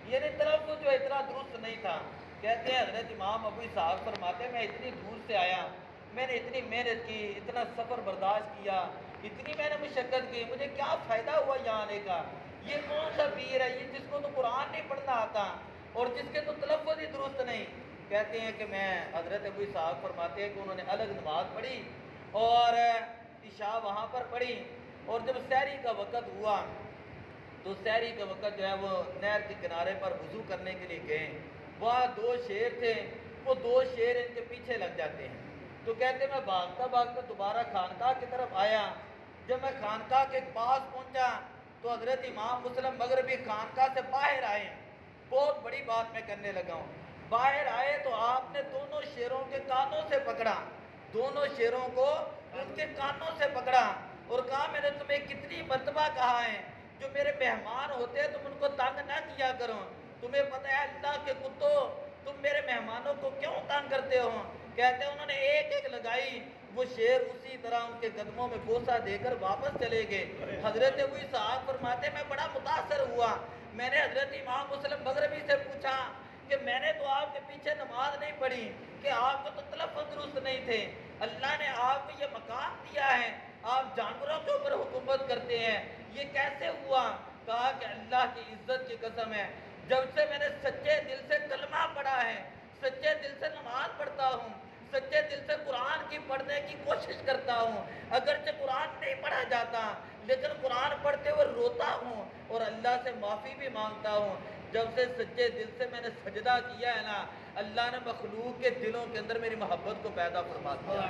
یعنی تلفظ جو اتنا درست نہیں تھا۔ کہتے ہیں حضرت امام ابو اسحاق فرماتے ہیں میں اتنی دور سے آیا، میں نے اتنی محنت کی، اتنا سفر برداشت کیا، اتنی میں نے مشقت کی، مجھے کیا فائدہ ہوا یہاں آنے کا؟ یہ کون سا پیر ہے یہ جس کو تو قرآن نہیں پڑھنا آتا اور جس کے تو تلفظ ہی درست نہیں؟ کہتے ہیں کہ میں حضرت ابو اسحاق فرماتے ہیں کہ انہوں نے الگ نماز پڑھی اور عشاء وہاں پر پڑھی، اور جب سحری کا وقت ہوا تو سحری کا وقت جو ہے وہ نہر کے کنارے پر وضو کرنے کے لیے گئے، وہاں 2 شیر تھے، وہ 2 شیر ان کے پیچھے لگ جاتے ہیں۔ تو کہتے ہیں میں بھاگتا بھاگتا دوبارہ خانقاہ کی طرف آیا، جب میں خانقاہ کے پاس پہنچا تو حضرت امام مسلم مغربی خانقاہ سے باہر آئے ہیں۔ بہت بڑی بات میں کرنے لگا ہوں، باہر آئے تو آپ نے دونوں شیروں کے کانوں سے پکڑا، دونوں شیروں کو ان کے کانوں سے پکڑا اور کہا میں نے تمہیں کتنی مرتبہ کہا ہے جو میرے مہمان ہوتے ہیں تم ان کو تنگ نہ کیا کرو، تمہیں پتہ ہے اللہ کے کتوں تم میرے مہمانوں کو کیوں تنگ کرتے ہو؟ کہتے ہیں انہوں نے ایک ایک لگائی، وہ شیر اسی طرح ان کے قدموں میں بوسہ دے کر واپس چلے گئے۔ حضرت ابو اسحاق فرماتے میں بڑا متاثر ہوا، میں نے حضرت امام مسلم مغربی سے پوچھا کہ میں نے تو آپ کے پیچھے نماز نہیں پڑھی کہ آپ کو تو تلفظ درست نہیں تھے، اللہ نے آپ کو یہ مقام دیا ہے، آپ جانوروں کے اوپر حکومت کرتے ہیں، یہ کیسے ہوا؟ کہا کہ اللہ کی عزت کی قسم ہے، جب سے میں نے سچے دل سے کلمہ پڑھا ہے، سچے دل سے نماز پڑھتا ہوں، سچے دل سے قرآن کی پڑھنے کی کوشش کرتا ہوں، اگرچہ قرآن نہیں پڑھا جاتا لیکن قرآن پڑھتے ہوئے روتا ہوں اور اللہ سے معافی بھی مانگتا ہوں، جب سے سچے دل سے میں نے سجدہ کیا ہے نا، اللہ نے مخلوق کے دلوں کے اندر میری محبت کو پیدا فرما دیا۔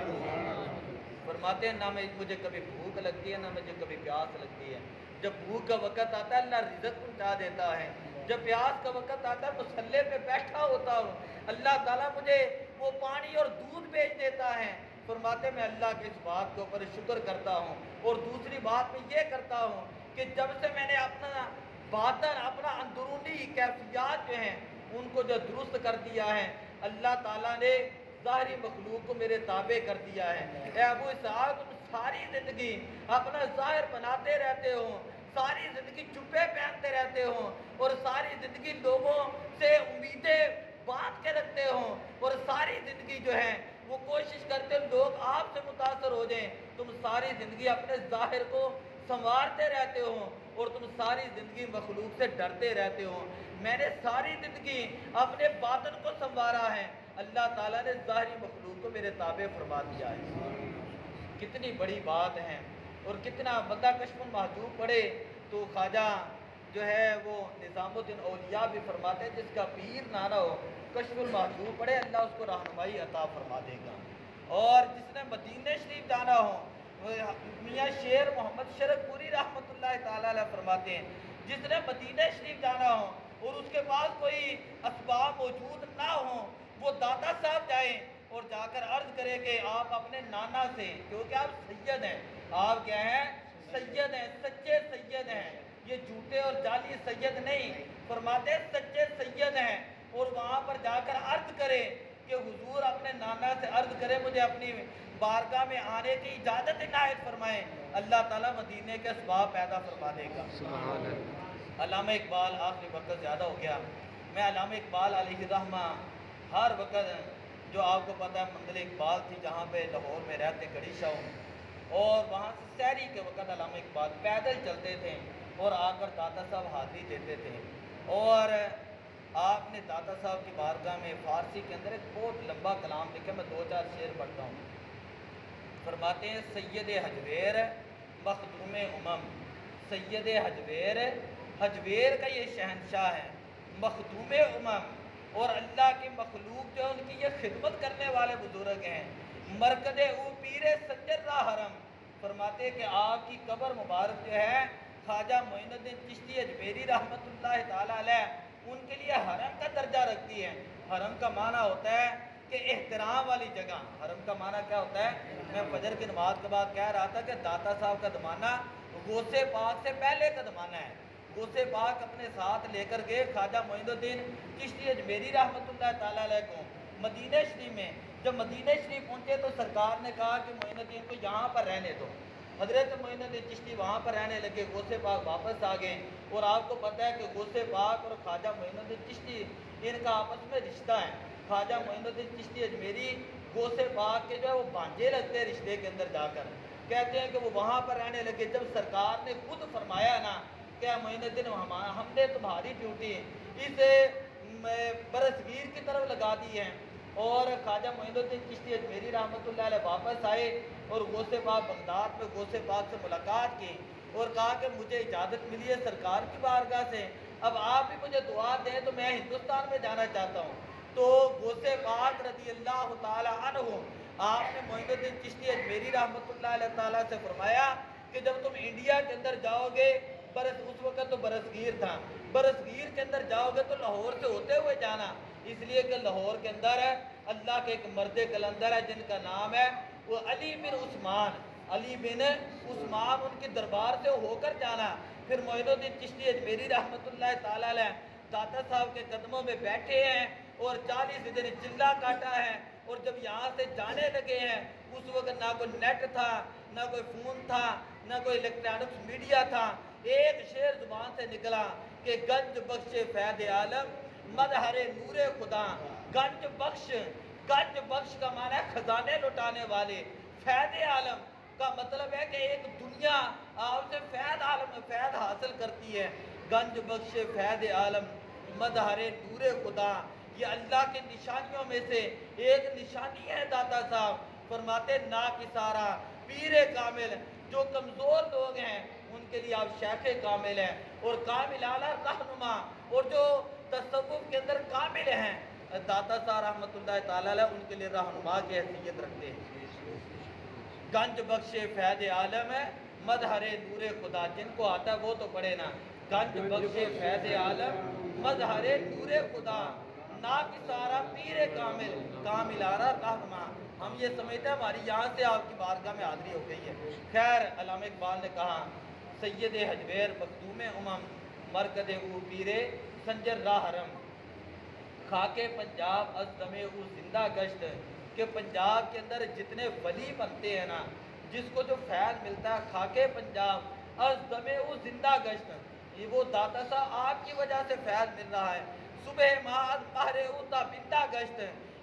فرماتے ہیں نہ مجھے کبھی بھوک لگتی ہے نہ مجھے کبھی پیاس لگتی ہے، جب بھوک کا وقت آتا ہے اللہ رزق پہنچا دیتا ہے، جب پیاس کا وقت آتا ہے مصلے پہ بیٹھا ہوتا ہوں اللہ تعالیٰ مجھے وہ پانی اور دودھ بھیج دیتا ہے۔ فرماتے میں اللہ کے اس بات کے اوپر شکر کرتا ہوں، اور دوسری بات میں یہ کرتا ہوں کہ جب سے میں نے اپنا باطن اپنا اندرونی کیفیات جو ہیں ان کو جو درست کر دیا ہے، اللہ تعالیٰ نے ظاہری مخلوق کو میرے تابع کر دیا ہے۔ اے ابو اسحاق تم ساری زندگی اپنا ظاہر بناتے رہتے ہو، ساری زندگی جبے پہنتے رہتے ہو اور ساری زندگی لوگوں سے امیدیں باندھ کے رکھتے ہو، اور ساری زندگی جو ہے وہ کوشش کرتے ہو لوگ آپ سے متاثر ہو جائیں، تم ساری زندگی اپنے ظاہر کو سنوارتے رہتے ہو اور تم ساری زندگی مخلوق سے ڈرتے رہتے ہو، میں نے ساری زندگی اپنے باطن کو سنوارا ہے، اللہ تعالیٰ نے ظاہری مخلوق کو میرے تابع فرما دیا ہے۔ کتنی بڑی بات ہے، اور کتنا بندہ کشف المحجوب پڑھے تو خواجہ جو ہے وہ نظام الدین اولیاء بھی فرماتے ہیں جس کا پیر نہ ہو کشف المحجوب پڑھے اللہ اس کو رہنمائی عطا فرما دے گا، اور جس نے مدینہ شریف جانا ہو میاں شیر محمد شرک پوری رحمۃ اللہ تعالیٰ علیہ فرماتے ہیں جس نے مدینہ شریف جانا ہو اور اس کے پاس کوئی اسباب موجود نہ ہوں وہ داتا صاحب جائیں اور جا کر عرض کرے کہ آپ اپنے نانا سے، کیونکہ آپ سید ہیں، آپ کیا ہیں سید ہیں، سچے سید ہیں، یہ جھوٹے اور جعلی سید نہیں، فرماتے سچے سید ہیں، اور وہاں پر جا کر عرض کرے کہ حضور اپنے نانا سے عرض کرے مجھے اپنی بارگاہ میں آنے کی اجازت عنایت فرمائیں، اللہ تعالیٰ مدینے کے اسباب پیدا فرما دے گا۔ علامہ اقبال، آخری وقت زیادہ ہو گیا، میں علامہ اقبال علیہ الرحمہ ہر وقت جو آپ کو پتہ ہے منزل اقبال تھی جہاں پہ لاہور میں رہتے گڑی شاہ، اور وہاں سے سحری کے وقت علامہ اقبال پیدل چلتے تھے اور آ کر داتا صاحب حاضری دیتے تھے، اور آپ نے داتا صاحب کی بارگاہ میں فارسی کے اندر ایک بہت لمبا کلام لکھا، میں 2-4 شعر پڑھتا ہوں۔ فرماتے ہیں سید حجویر مخدوم امم، سید حجویر، حجویر کا یہ شہنشاہ ہے، مخدوم امم، اور اللہ کی مخلوق جو ان کی یہ خدمت کرنے والے بزرگ ہیں، مرکز او پیر سنجر را حرم، فرماتے ہیں کہ آپ کی قبر مبارک جو ہے خواجہ معین الدین چشتی اجمیری رحمۃ اللہ تعالیٰ علیہ ان کے لیے حرم کا درجہ رکھتی ہے۔ حرم کا معنی ہوتا ہے کہ احترام والی جگہ، حرم کا معنی کیا ہوتا ہے؟ میں فجر کی نماز کے بعد کہہ رہا تھا کہ داتا صاحب کا زمانہ غوث پاک سے پہلے کا زمانہ ہے. غوث پاک اپنے ساتھ لے کر گئے خواجہ معین الدین چشتی اجمیری رحمۃ اللہ تعالیٰ علیہ کو مدینہ شریف میں. جب مدینہ شریف پہنچے تو سرکار نے کہا کہ معین الدین کو یہاں پر رہنے دو. حضرت معین الدین چشتی وہاں پر رہنے لگے. غوث پاک واپس آ گئے. اور آپ کو پتہ ہے کہ غوث پاک اور خواجہ معین الدین چشتی ان کا آپس میں رشتہ ہے. خواجہ معین الدین چشتی اجمیری غوث پاک کے جو ہے وہ بھانجے لگتے ہیں رشتے کے اندر جا کر. کہتے ہیں کہ وہ وہاں پر رہنے لگے. جب سرکار نے خود فرمایا نا کہ معین الدین ہم نے تمہاری ڈیوٹی اس برصغیر کی طرف لگا دی ہے. اور خواجہ معین الدین چشتی اجمیری رحمۃ اللہ علیہ واپس آئے اور غوث پاک بغداد میں غوث پاک سے ملاقات کی اور کہا کہ مجھے اجازت ملی ہے سرکار کی بارگاہ سے, اب آپ بھی مجھے دعا دیں تو میں ہندوستان میں جانا چاہتا ہوں. تو غوث پاک رضی اللہ تعالی عنہ آپ نے معین الدین چشتی اجمیری رحمۃ اللہ علیہ تعالیٰ سے فرمایا کہ جب تم انڈیا کے اندر جاؤ گے, اس وقت تو برصغیر تھا, برصغیر کے اندر جاؤ گے تو لاہور سے ہوتے ہوئے جانا, اس لیے کہ لاہور کے اندر ہے اللہ کے ایک مرد کلندر ہے جن کا نام ہے وہ علی بن عثمان. علی بن عثمان ان کے دربار سے ہو کر جانا. پھر معین الدین چشتی اجمیری رحمۃ اللہ تعالیٰ علیہ داتا صاحب کے قدموں میں بیٹھے ہیں اور 40 دن چلا کاٹا ہے. اور جب یہاں سے جانے لگے ہیں اس وقت نہ کوئی نیٹ تھا, نہ کوئی فون تھا, نہ کوئی الیکٹرانکس میڈیا تھا. ایک شعر زبان سے نکلا کہ گنج بخش فیض عالم مظہر نور خدا. گنج بخش کا معنی ہے خزانے لٹانے والے. فیض عالم کا مطلب ہے کہ ایک دنیا آپ سے فیض حاصل کرتی ہے. گنج بخش فیض عالم مظہر نور خدا, یہ اللہ کی نشانیوں میں سے ایک نشانی ہے. داتا صاحب فرماتے ناکسارا پیر کامل, جو کمزور لوگ ہیں ان کے لیے آپ شیخ کامل ہیں, اور کامل اعلیٰ رہنما, اور جو تصوف کے اندر کامل ہیں داتا صاحب رحمۃ اللہ تعالیٰ علیہ ان کے لیے رہنما کی حیثیت رکھتے ہیں. گنج بخش فیض عالم ہے مظہر نور خدا, جن کو آتا ہے وہ تو پڑھے نا. گنج بخش فیض عالم مظہر نور خدا, ناکسارا پیر کامل, کامل اعلیٰ رہنما. ہم یہ سمجھتے ہیں ہماری یہاں سے آپ کی بارگاہ میں حاضری ہو گئی ہے. خیر علامہ اقبال نے کہا سید حجویر مخدوم امم مرکز او پیر سنجر راہ حرم خاک پنجاب از دم او زندہ گشت, کہ پنجاب کے اندر جتنے ولی بنتے ہیں نا, جس کو جو فیض ملتا ہے خاک پنجاب از دم او زندہ گشت, یہ وہ داتا صاحب آپ کی وجہ سے فیض مل رہا ہے. صبح ماہ مہر او تابندہ گشت,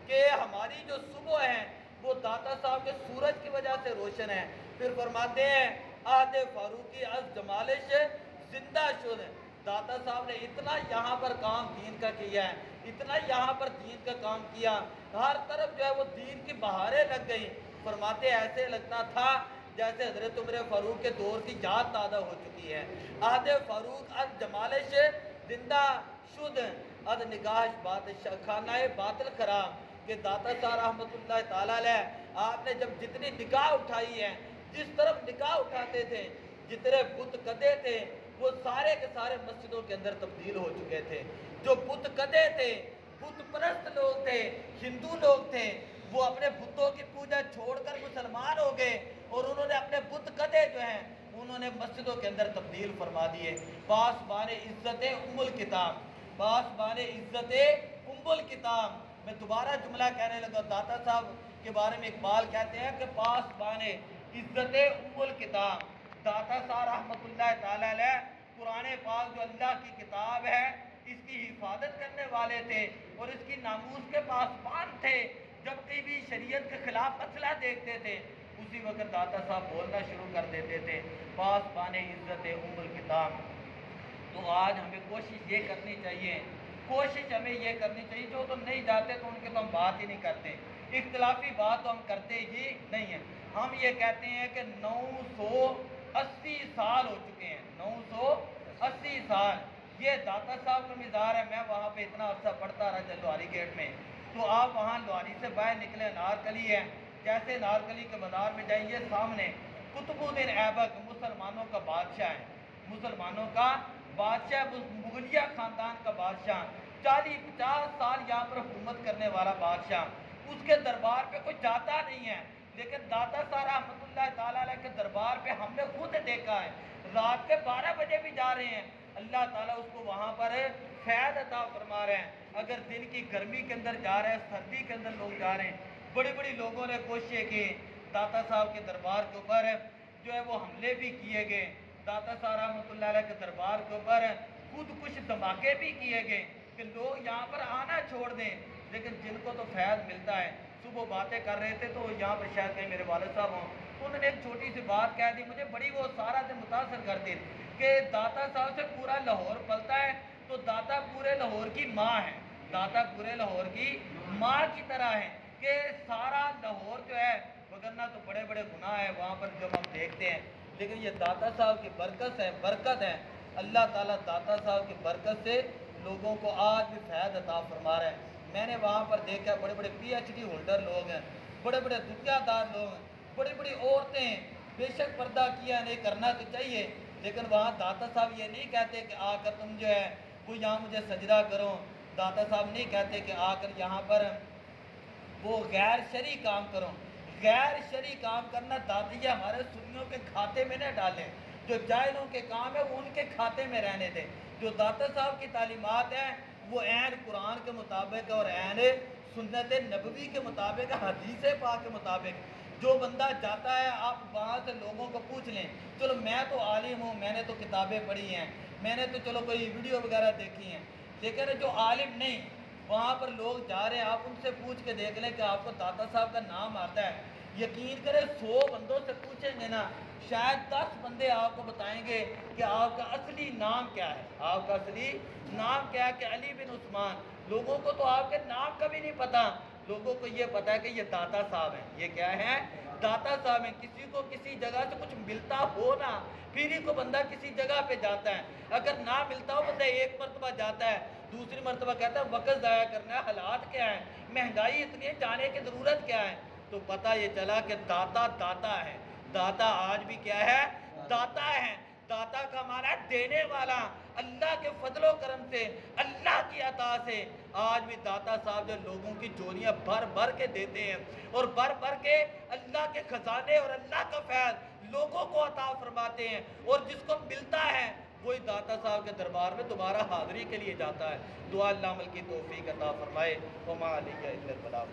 کہ ہماری جو صبح ہیں وہ داتا صاحب کے سورج کی وجہ سے روشن ہے. پھر فرماتے ہیں عہد فاروقی از جمالش زندہ شد, داتا صاحب نے اتنا یہاں پر کام دین کا کیا ہے, اتنا یہاں پر دین کا کام کیا, ہر طرف جو ہے وہ دین کی بہاریں لگ گئی. فرماتے ایسے لگتا تھا جیسے حضرت عمر فاروق کے دور کی یاد تازہ ہو چکی ہے. عہد فاروق از جمالش زندہ شد از نگاہش بادشاہ خانہ باطل خراب, کہ داتا صاحب رحمۃ اللہ تعالیٰ علیہ آپ نے جب جتنی نگاہ اٹھائی ہے, جس طرف نگاہ اٹھاتے تھے جتنے بت قدے تھے وہ سارے کے سارے مسجدوں کے اندر تبدیل ہو چکے تھے. جو بت قدے تھے, بت پرست لوگ تھے, ہندو لوگ تھے, وہ اپنے بتوں کی پوجا چھوڑ کر مسلمان ہو گئے اور انہوں نے اپنے بت قدے جو ہیں انہوں نے مسجدوں کے اندر تبدیل فرما دیے. پاسبان عزت ام الکتاب, پاسبان عزت ام الکتاب. میں دوبارہ جملہ کہنے لگا. داتا صاحب کے بارے میں اقبال کہتے ہیں کہ پاسبان عزت ام الکتاب, داتا صاحب رحمۃ اللہ تعالیٰ علیہ قرآن پاک جو اللہ کی کتاب ہے اس کی حفاظت کرنے والے تھے اور اس کی ناموس کے پاسبان تھے. جب کہیں بھی شریعت کے خلاف مسئلہ دیکھتے تھے اسی وقت داتا صاحب بولنا شروع کر دیتے تھے پاسبان عزت ام الکتاب. تو آج ہمیں کوشش یہ کرنی چاہیے, کوشش ہمیں یہ کرنی چاہیے, جو تو نہیں جاتے تو ان کی تو ہم بات ہی نہیں کرتے, اختلافی بات تو ہم کرتے ہی نہیں ہیں. ہم یہ کہتے ہیں کہ 980 سال ہو چکے ہیں, 980 سال. یہ داتا صاحب کا مزار ہے. میں وہاں پہ اتنا عرصہ پڑھتا رہا لوہاری گیٹ میں, تو آپ وہاں لوہاری سے باہر نکلے نارکلی ہے, جیسے نارکلی کے بازار میں جائیں, یہ سامنے قطب الدین ایبک مسلمانوں کا بادشاہ ہے, مسلمانوں کا بادشاہ, مغلیہ خاندان کا بادشاہ, 40-50 سال یہاں پر حکومت کرنے والا بادشاہ. اس کے دربار پہ کوئی جاتا نہیں ہے, لیکن داتا صاحب رحمۃ اللہ تعالیٰ علیہ کے دربار پہ ہم نے خود دیکھا ہے رات کے 12 بجے بھی جا رہے ہیں، اللہ تعالیٰ اس کو وہاں پر فیض عطا فرما رہے ہیں۔ اگر دن کی گرمی کے اندر جا رہے ہیں، سردی کے اندر لوگ جا رہے ہیں، بڑی بڑی لوگوں نے کوششیں کی، داتا صاحب کے دربار کے اوپر جو ہے وہ حملے بھی کیے گئے، داتا صاحب رحمۃ اللہ علیہ کے دربار کے اوپر خود کچھ دھماکے بھی کیے گئے کہ لوگ یہاں پر آنا چھوڑ دیں، لیکن جن کو تو فیض ملتا ہے، صبح باتیں کر رہے تھے تو یہاں پر شاید کہیں میرے والد صاحب ہوں، تو انہوں نے ایک چھوٹی سی بات کہہ دی، مجھے بڑی وہ سارا دن متاثر کرتی کہ داتا صاحب سے پورا لاہور پلتا ہے، تو داتا پورے لاہور کی ماں ہے، داتا پورے لاہور کی ماں کی طرح ہے کہ سارا لاہور جو ہے، وگرنہ تو بڑے بڑے گناہ ہیں وہاں پر جب ہم دیکھتے ہیں، لیکن یہ داتا صاحب کی برکت ہے، اللہ تعالیٰ داتا صاحب کی برکت سے لوگوں کو آج بھی فیض عطا فرما رہے ہیں۔ میں نے وہاں پر دیکھا بڑے بڑے پی ایچ ڈی ہولڈر لوگ ہیں، بڑے بڑے دنیا دار لوگ ہیں، بڑی بڑی عورتیں، بے شک پردہ کیا نہیں کرنا تو چاہیے، لیکن وہاں داتا صاحب یہ نہیں کہتے کہ آ کر تم جو ہے وہ یہاں مجھے سجدہ کرو، داتا صاحب نہیں کہتے کہ آ کر یہاں پر وہ غیر شرعی کام کرو، غیر شرعی کام کرنا دادیہ ہمارے سنیوں کے کھاتے میں نہ ڈالیں، جو جاہلوں کے کام ہے وہ ان کے کھاتے میں رہنے دیں، جو داتا صاحب کی تعلیمات ہیں وہ عین قرآن کے مطابق اور عین سنت نبوی کے مطابق، حدیث پاک کے مطابق، جو بندہ جاتا ہے آپ وہاں سے لوگوں کو پوچھ لیں، چلو میں تو عالم ہوں، میں نے تو کتابیں پڑھی ہیں، میں نے تو چلو کوئی ویڈیو وغیرہ دیکھی ہیں، لیکن جو عالم نہیں، وہاں پر لوگ جا رہے ہیں، آپ ان سے پوچھ کے دیکھ لیں کہ آپ کو داتا صاحب کا نام آتا ہے، یقین کریں 100 بندوں سے پوچھیں گے نا، شاید 10 بندے آپ کو بتائیں گے کہ آپ کا اصلی نام کیا ہے، آپ کا اصلی نام کیا ہے، کہ علی بن عثمان، لوگوں کو تو آپ کے نام کا بھی نہیں پتا، لوگوں کو یہ پتا ہے کہ یہ داتا صاحب ہیں، یہ کیا ہے، داتا صاحب ہیں۔ کسی کو کسی جگہ سے کچھ ملتا ہو نا، پھر ہی کو بندہ کسی جگہ پہ جاتا ہے، اگر نہ ملتا ہو بندہ ایک مرتبہ جاتا ہے، دوسری مرتبہ کہتا ہے وقت ضائع کرنا ہے، حالات کیا ہیں، مہنگائی اتنی ہے، جانے کی ضرورت کیا ہے، تو پتہ یہ چلا کہ داتا داتا ہے، داتا آج بھی کیا ہے، داتا ہے، داتا کا معنی ہے دینے والا، اللہ کے فضل و کرم سے، اللہ کی عطا سے آج بھی داتا صاحب جو لوگوں کی جولیاں بھر بھر کے دیتے ہیں، اور بھر بھر کے اللہ کے خزانے اور اللہ کا فیض لوگوں کو عطا فرماتے ہیں، اور جس کو ملتا ہے وہی داتا صاحب کے دربار میں دوبارہ حاضری کے لیے جاتا ہے۔ دعا اللہ عمل کی توفیق عطا فرمائے۔ وما علیہ الا البلاغ۔